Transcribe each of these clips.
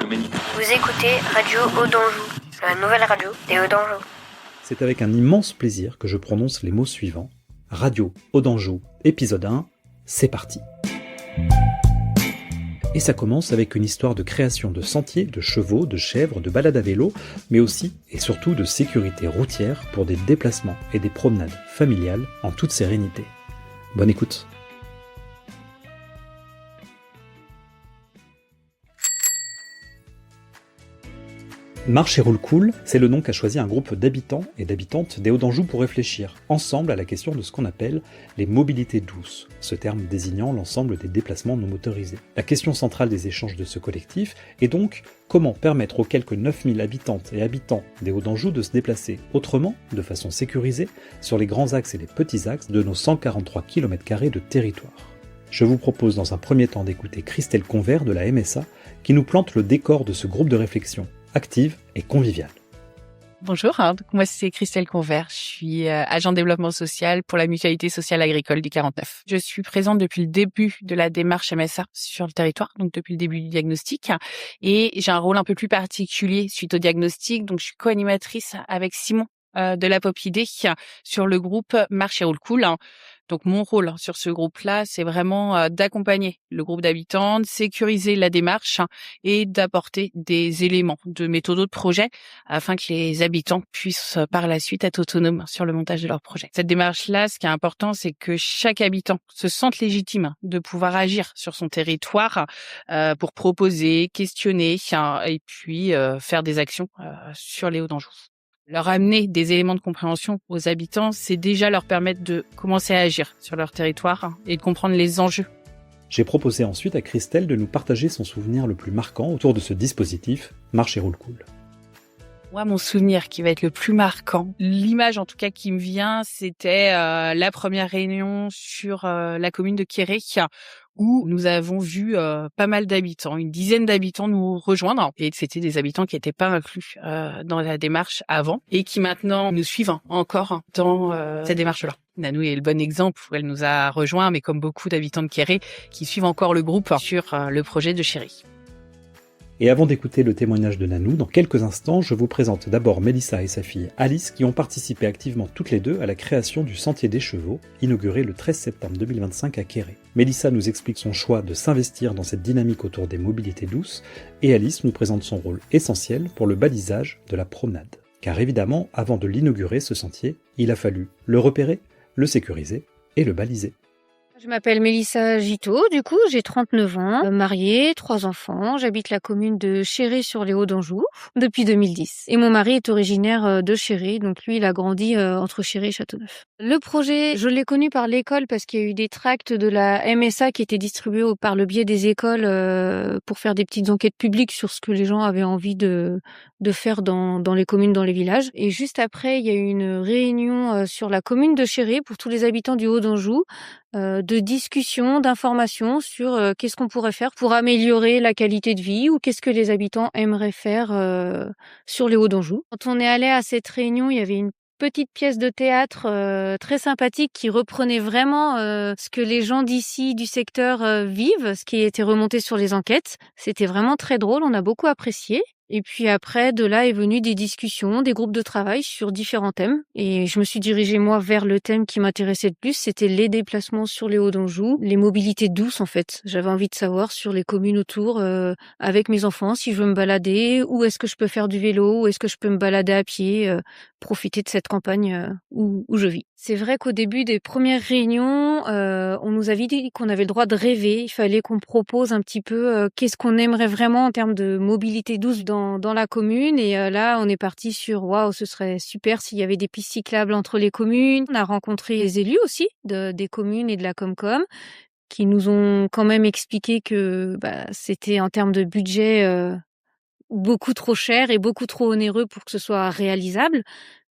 comédie. Vous écoutez Radio Audanjou, la nouvelle radio des Audanjou. C'est avec un immense plaisir que je prononce les mots suivants. Radio Audanjou, épisode 1, c'est parti. Et ça commence avec une histoire de création de sentiers, de chevaux, de chèvres, de balades à vélo, mais aussi et surtout de sécurité routière pour des déplacements et des promenades familiales en toute sérénité. Bonne écoute. Marche et roule cool, c'est le nom qu'a choisi un groupe d'habitants et d'habitantes des Hauts-d'Anjou pour réfléchir ensemble à la question de ce qu'on appelle les mobilités douces, ce terme désignant l'ensemble des déplacements non motorisés. La question centrale des échanges de ce collectif est donc comment permettre aux quelques 9000 habitantes et habitants des Hauts-d'Anjou de se déplacer autrement, de façon sécurisée, sur les grands axes et les petits axes de nos 143 km² de territoire. Je vous propose dans un premier temps d'écouter Christelle Convert de la MSA qui nous plante le décor de ce groupe de réflexion active et conviviale. Bonjour, donc moi c'est Christelle Convert, je suis agent de développement social pour la Mutualité sociale agricole du 49. Je suis présente depuis le début de la démarche MSA sur le territoire, donc depuis le début du diagnostic, et j'ai un rôle un peu plus particulier suite au diagnostic, donc je suis co-animatrice avec Simon de la Pop Idée sur le groupe Marche et roule cool. Donc mon rôle sur ce groupe-là, c'est vraiment d'accompagner le groupe d'habitants, de sécuriser la démarche et d'apporter des éléments de méthodo de projet afin que les habitants puissent par la suite être autonomes sur le montage de leur projet. Cette démarche-là, ce qui est important, c'est que chaque habitant se sente légitime de pouvoir agir sur son territoire pour proposer, questionner et puis faire des actions sur les Hauts-d'Anjou. Leur amener des éléments de compréhension aux habitants, c'est déjà leur permettre de commencer à agir sur leur territoire et de comprendre les enjeux. J'ai proposé ensuite à Christelle de nous partager son souvenir le plus marquant autour de ce dispositif Marche et roule cool. Moi, mon souvenir qui va être le plus marquant, l'image en tout cas qui me vient, c'était la première réunion sur la commune de Quéré, où nous avons vu pas mal d'habitants, une dizaine d'habitants nous rejoindre. Et c'était des habitants qui n'étaient pas inclus dans la démarche avant et qui maintenant nous suivent encore dans cette démarche-là. Nanou est le bon exemple où elle nous a rejoints, mais comme beaucoup d'habitants de Quéré, qui suivent encore le groupe sur le projet de Chéri. Et avant d'écouter le témoignage de Nanou, dans quelques instants, je vous présente d'abord Mélissa et sa fille Alice qui ont participé activement toutes les deux à la création du Sentier des Chevaux, inauguré le 13 septembre 2025 à Quéré. Mélissa nous explique son choix de s'investir dans cette dynamique autour des mobilités douces, et Alice nous présente son rôle essentiel pour le balisage de la promenade. Car évidemment, avant de l'inaugurer, ce sentier, il a fallu le repérer, le sécuriser et le baliser. Je m'appelle Mélissa Giteau, du coup j'ai 39 ans, mariée, 3 enfants, j'habite la commune de Chéry sur les Hauts-d'Anjou depuis 2010. Et mon mari est originaire de Chéry, donc lui il a grandi entre Chéry et Châteauneuf. Le projet, je l'ai connu par l'école parce qu'il y a eu des tracts de la MSA qui étaient distribués par le biais des écoles pour faire des petites enquêtes publiques sur ce que les gens avaient envie de faire dans les communes, dans les villages. Et juste après, il y a eu une réunion sur la commune de Chéry pour tous les habitants du Haut-d'Anjou, de discussion, d'information sur qu'est-ce qu'on pourrait faire pour améliorer la qualité de vie ou qu'est-ce que les habitants aimeraient faire sur les Hauts-d'Anjou. Quand on est allé à cette réunion, il y avait une petite pièce de théâtre très sympathique qui reprenait vraiment ce que les gens d'ici, du secteur vivent, ce qui était remonté sur les enquêtes. C'était vraiment très drôle, on a beaucoup apprécié. Et puis après, de là est venu des discussions, des groupes de travail sur différents thèmes. Et je me suis dirigée, moi, vers le thème qui m'intéressait le plus, c'était les déplacements sur les Hauts-d'Anjou, les mobilités douces, en fait. J'avais envie de savoir sur les communes autour, avec mes enfants, si je veux me balader, où est-ce que je peux faire du vélo, où est-ce que je peux me balader à pied, profiter de cette campagne où je vis. C'est vrai qu'au début des premières réunions, on nous avait dit qu'on avait le droit de rêver. Il fallait qu'on propose un petit peu qu'est-ce qu'on aimerait vraiment en termes de mobilité douce dans la commune. Et là, on est parti sur waouh, ce serait super s'il y avait des pistes cyclables entre les communes. On a rencontré les élus aussi des communes et de la Comcom qui nous ont quand même expliqué que c'était en termes de budget beaucoup trop cher et beaucoup trop onéreux pour que ce soit réalisable.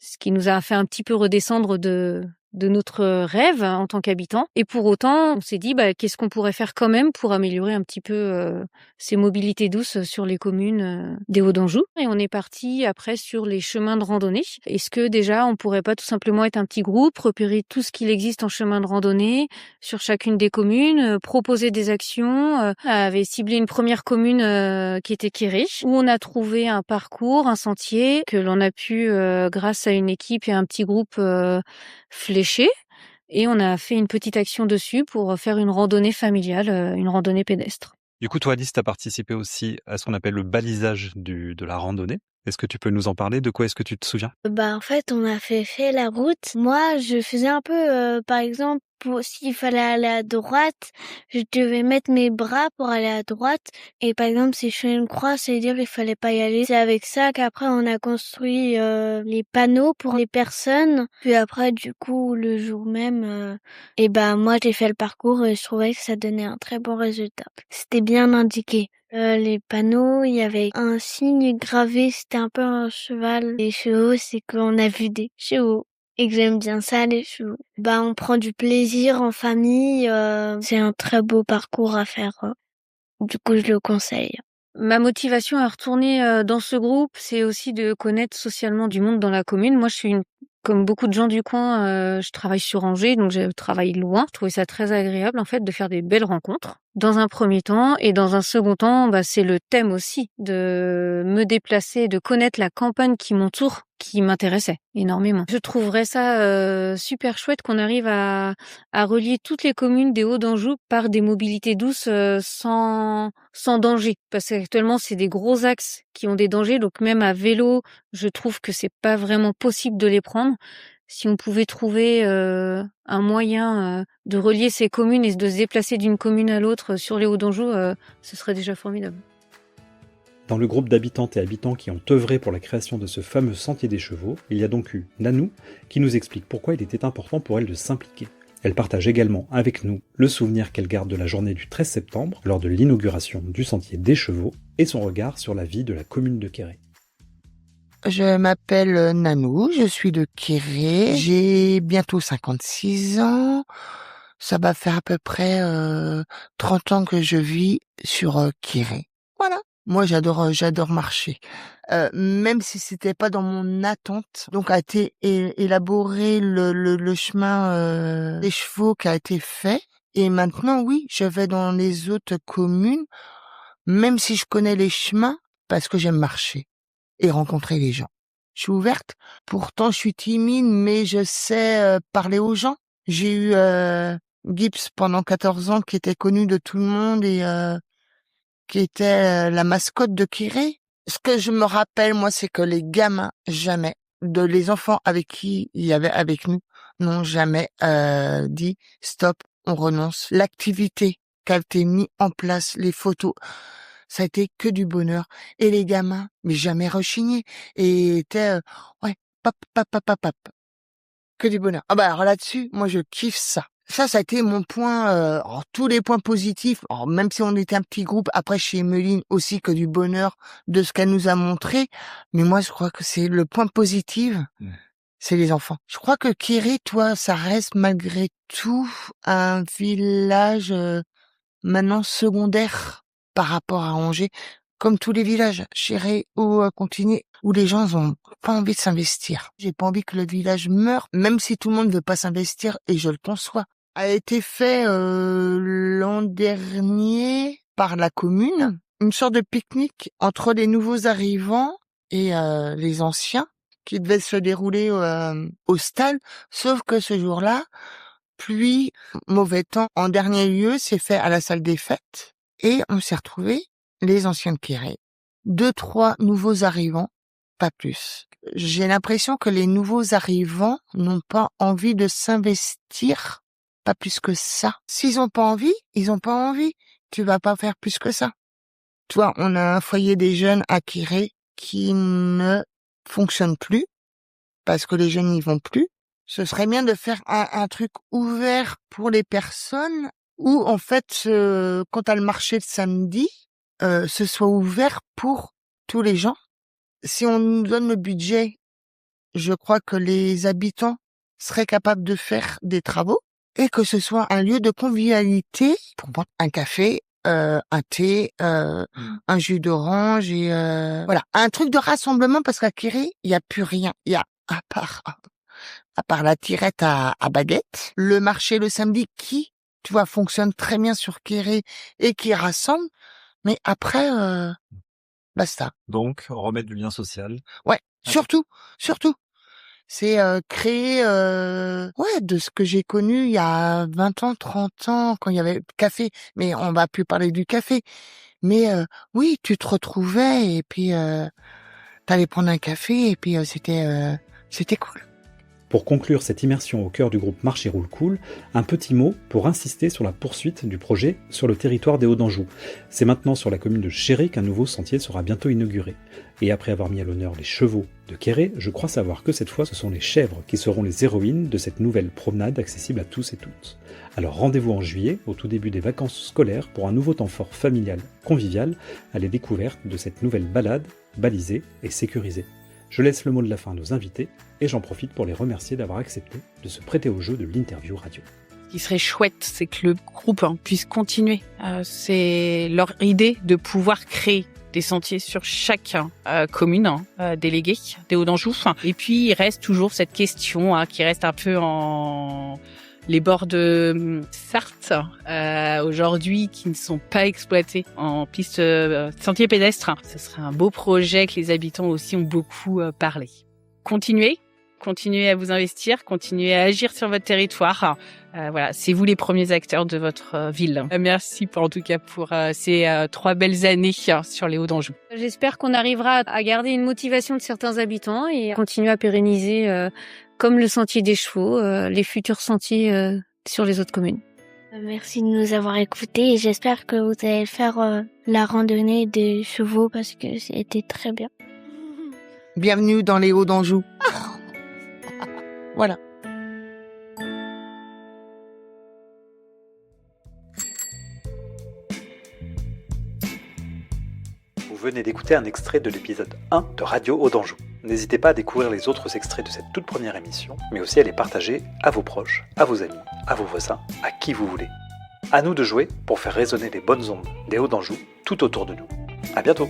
Ce qui nous a fait un petit peu redescendre de de notre rêve en tant qu'habitant. Et pour autant, on s'est dit, qu'est-ce qu'on pourrait faire quand même pour améliorer un petit peu ces mobilités douces sur les communes des Hauts-d'Anjou. Et on est parti après sur les chemins de randonnée. Est-ce que déjà, on pourrait pas tout simplement être un petit groupe, repérer tout ce qu'il existe en chemin de randonnée sur chacune des communes, proposer des actions. On avait ciblé une première commune qui était Quéré, où on a trouvé un parcours, un sentier que l'on a pu, grâce à une équipe et un petit groupe fléché. Et on a fait une petite action dessus pour faire une randonnée familiale, une randonnée pédestre. Du coup, toi, Alice, tu as participé aussi à ce qu'on appelle le balisage de la randonnée. Est-ce que tu peux nous en parler? De quoi est-ce que tu te souviens? En fait, on a fait la route. Moi, je faisais un peu, par exemple, s'il fallait aller à droite, je devais mettre mes bras pour aller à droite. Et par exemple, si je fais une croix, ça veut dire qu'il fallait pas y aller. C'est avec ça qu'après, on a construit les panneaux pour les personnes. Puis après, du coup, le jour même, moi, j'ai fait le parcours et je trouvais que ça donnait un très bon résultat. C'était bien indiqué. Les panneaux, il y avait un signe gravé, c'était un peu un cheval. Les chevaux, c'est qu'on a vu des chevaux et que j'aime bien ça, les chevaux. On prend du plaisir en famille, c'est un très beau parcours à faire. Du coup, je le conseille. Ma motivation à retourner dans ce groupe, c'est aussi de connaître socialement du monde dans la commune. Moi, comme beaucoup de gens du coin, je travaille sur Angers, donc je travaille loin. Je trouvais ça très agréable, en fait, de faire des belles rencontres. Dans un premier temps, et dans un second temps, c'est le thème aussi de me déplacer, de connaître la campagne qui m'entoure, qui m'intéressait énormément. Je trouverais ça super chouette qu'on arrive à relier toutes les communes des Hauts-d'Anjou par des mobilités douces sans danger. Parce qu'actuellement, c'est des gros axes qui ont des dangers, donc même à vélo, je trouve que c'est pas vraiment possible de les prendre. Si on pouvait trouver un moyen de relier ces communes et de se déplacer d'une commune à l'autre sur les Hauts-d'Anjou, ce serait déjà formidable. Dans le groupe d'habitantes et habitants qui ont œuvré pour la création de ce fameux sentier des chevaux, il y a donc eu Nanou qui nous explique pourquoi il était important pour elle de s'impliquer. Elle partage également avec nous le souvenir qu'elle garde de la journée du 13 septembre, lors de l'inauguration du sentier des chevaux, et son regard sur la vie de la commune de Quéré. Je m'appelle Nanou, je suis de Quéré, j'ai bientôt 56 ans, ça va faire à peu près 30 ans que je vis sur Quéré. Voilà, moi j'adore marcher, même si c'était pas dans mon attente. Donc a été élaboré le chemin des chevaux qui a été fait, et maintenant oui, je vais dans les autres communes, même si je connais les chemins, parce que j'aime marcher et rencontrer les gens. Je suis ouverte. Pourtant, je suis timide, mais je sais parler aux gens. J'ai eu Gibbs pendant 14 ans, qui était connu de tout le monde et qui était la mascotte de Quéré. Ce que je me rappelle, moi, c'est que les gamins, jamais, les enfants avec qui il y avait avec nous, n'ont jamais dit « stop, on renonce ». L'activité qui a été mise en place, les photos, ça a été que du bonheur. Et les gamins, mais jamais rechignés. Et étaient, ouais, pop, pop, pop, pop, pop. Que du bonheur. Alors là-dessus, moi, je kiffe ça. Ça a été mon point, tous les points positifs. Alors, même si on était un petit groupe, après, chez Emeline aussi, que du bonheur de ce qu'elle nous a montré. Mais moi, je crois que c'est le point positif, c'est les enfants. Je crois que Quéré, toi, ça reste malgré tout un village, maintenant secondaire par rapport à Angers, comme tous les villages, Chéré ou Contigny, où les gens ont pas envie de s'investir. J'ai pas envie que le village meure, même si tout le monde veut pas s'investir, et je le conçois. A été fait l'an dernier par la commune, une sorte de pique-nique entre les nouveaux arrivants et les anciens, qui devait se dérouler au stade, sauf que ce jour-là, pluie, mauvais temps, en dernier lieu, c'est fait à la salle des fêtes. Et on s'est retrouvés, les anciens de Quéré, 2-3 nouveaux arrivants, pas plus. J'ai l'impression que les nouveaux arrivants n'ont pas envie de s'investir, pas plus que ça. S'ils ont pas envie, ils ont pas envie. Tu vas pas faire plus que ça. Toi, on a un foyer des jeunes à Quéré qui ne fonctionne plus, parce que les jeunes n'y vont plus. Ce serait bien de faire un truc ouvert pour les personnes, où en fait, quand t'as le marché le samedi, ce soit ouvert pour tous les gens. Si on nous donne le budget, je crois que les habitants serait capable de faire des travaux et que ce soit un lieu de convivialité pour boire un café, un thé, un jus d'orange et voilà, un truc de rassemblement parce qu'à Quéré, il y a plus rien. Il y a à part la tirette à baguette, le marché le samedi qui, tu vois, fonctionne très bien sur Quéré et qui rassemble, mais après basta. Donc, remettre du lien social. Ouais, surtout. C'est créer de ce que j'ai connu il y a 20 ans, 30 ans quand il y avait le café, mais on va plus parler du café. Mais oui, tu te retrouvais et puis t'allais prendre un café et puis c'était cool. Pour conclure cette immersion au cœur du groupe Marche et Roule Cool, un petit mot pour insister sur la poursuite du projet sur le territoire des Hauts-d'Anjou. C'est maintenant sur la commune de Chéré qu'un nouveau sentier sera bientôt inauguré. Et après avoir mis à l'honneur les chevaux de Quéré, je crois savoir que cette fois ce sont les chèvres qui seront les héroïnes de cette nouvelle promenade accessible à tous et toutes. Alors rendez-vous en juillet, au tout début des vacances scolaires, pour un nouveau temps fort familial, convivial, à la découverte de cette nouvelle balade, balisée et sécurisée. Je laisse le mot de la fin à nos invités et j'en profite pour les remercier d'avoir accepté de se prêter au jeu de l'interview radio. Ce qui serait chouette, c'est que le groupe puisse continuer. C'est leur idée de pouvoir créer des sentiers sur chaque commune déléguée des Hauts-d'Anjou. Et puis, il reste toujours cette question qui reste un peu en... Les bords de Sarthe, aujourd'hui, qui ne sont pas exploités en piste sentier pédestre. Ce serait un beau projet que les habitants aussi ont beaucoup parlé. Continuez à vous investir, continuez à agir sur votre territoire. Voilà, c'est vous les premiers acteurs de votre ville. Merci en tout cas pour ces 3 belles années sur les Hauts-d'Anjou. J'espère qu'on arrivera à garder une motivation de certains habitants et à continuer à pérenniser, comme le sentier des chevaux, les futurs sentiers sur les autres communes. Merci de nous avoir écoutés et j'espère que vous allez faire la randonnée des chevaux parce que c'était très bien. Bienvenue dans les Hauts-d'Anjou. Voilà. Vous venez d'écouter un extrait de l'épisode 1 de Radio Hauts-d'Anjou. N'hésitez pas à découvrir les autres extraits de cette toute première émission, mais aussi à les partager à vos proches, à vos amis, à vos voisins, à qui vous voulez. À nous de jouer pour faire résonner les bonnes ondes des Hauts-d'Anjou tout autour de nous. À bientôt!